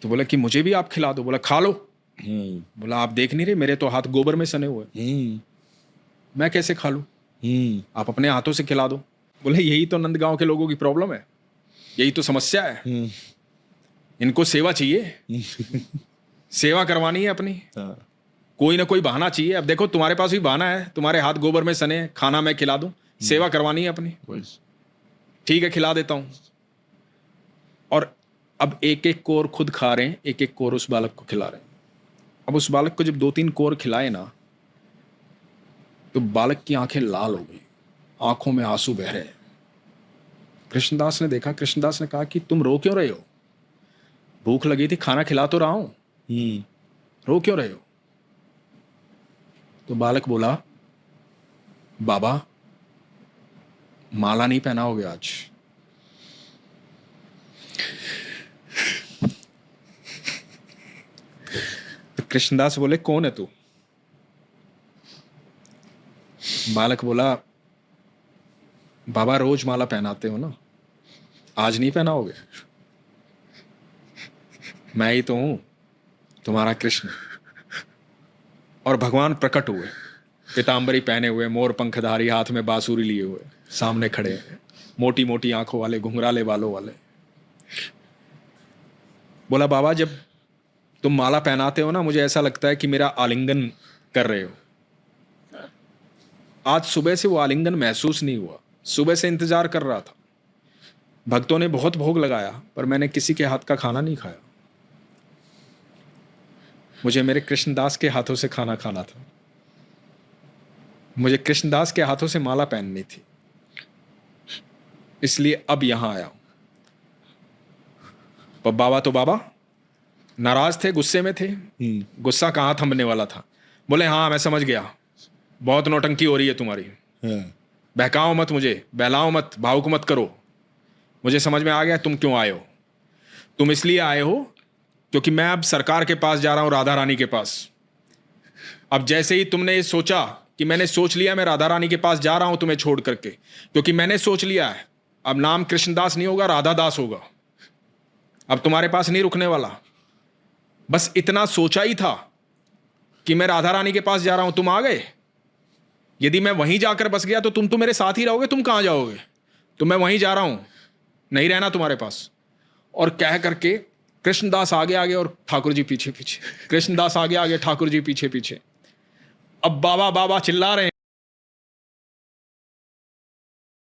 तो बोला कि मुझे भी आप खिला दो। बोला खा लो। बोला आप देख नहीं रहे मेरे तो हाथ गोबर में सने हुए, मैं कैसे खा लूं? आप अपने हाथों से खिला दो। बोले यही तो नंदगांव के लोगों की प्रॉब्लम है, यही तो समस्या है। इनको सेवा चाहिए, सेवा करवानी है अपनी, कोई ना कोई बहाना चाहिए। अब देखो तुम्हारे पास भी बहाना है, तुम्हारे हाथ गोबर में सने, खाना मैं खिला दूं, सेवा करवानी है अपनी, ठीक है खिला देता हूं। और अब एक एक कोर खुद खा रहे हैं, एक एक कोर उस बालक को खिला रहे हैं। अब उस बालक को जब 2-3 कोर खिलाए ना, तो बालक की आंखें लाल हो गई, आंखों में आंसू बह रहे हैं। कृष्णदास ने देखा, कृष्णदास ने कहा कि तुम रो क्यों रहे हो? भूख लगी थी, खाना खिला तो रहा हूं, रो क्यों रहे हो? तो बालक बोला, बाबा माला नहीं पहनाओगे आज? तो कृष्णदास बोले कौन है तू? बालक बोला, बाबा रोज माला पहनाते हो ना, आज नहीं पहनाओगे? मैं ही तो हूं, तुम्हारा कृष्ण। और भगवान प्रकट हुए, पीतांबरी पहने हुए, मोर पंखधारी, हाथ में बांसुरी लिए हुए, सामने खड़े हैं, मोटी मोटी आंखों वाले, घुंघराले बालों वाले। बोला बाबा जब तुम माला पहनाते हो ना, मुझे ऐसा लगता है कि मेरा आलिंगन कर रहे हो। आज सुबह से वो आलिंगन महसूस नहीं हुआ, सुबह से इंतजार कर रहा था। भक्तों ने बहुत भोग लगाया, पर मैंने किसी के हाथ का खाना नहीं खाया। मुझे मेरे कृष्णदास के हाथों से खाना खाना था, मुझे कृष्णदास के हाथों से माला पहननी थी, इसलिए अब यहां आया हूं। पर बाबा तो बाबा नाराज थे, गुस्से में थे। गुस्सा कहां थमने वाला था। बोले हाँ मैं समझ गया, बहुत नौटंकी हो रही है तुम्हारी, बहकाओ मत मुझे, बहलाओ मत, भावुक मत करो। मुझे समझ में आ गया तुम क्यों आए हो। तुम इसलिए आए हो क्योंकि मैं अब सरकार के पास जा रहा हूं, राधा रानी के पास। अब जैसे ही तुमने ये सोचा कि मैंने सोच लिया मैं राधा रानी के पास जा रहा हूं तुम्हें छोड़ करके, क्योंकि मैंने सोच लिया है अब नाम कृष्णदास नहीं होगा, राधा दास होगा। अब तुम्हारे पास नहीं रुकने वाला। बस इतना सोचा ही था कि मैं राधा रानी के पास जा रहा हूं, तुम आ गए। यदि मैं वहीं जाकर बस गया तो तुम तो मेरे साथ ही रहोगे, तुम कहां जाओगे? तो मैं वहीं जा रहा हूं, नहीं रहना तुम्हारे पास। और कह करके कृष्णदास आगे आगे और ठाकुर जी पीछे पीछे, कृष्णदास आगे आगे, ठाकुर जी पीछे पीछे। अब बाबा बाबा चिल्ला रहे हैं।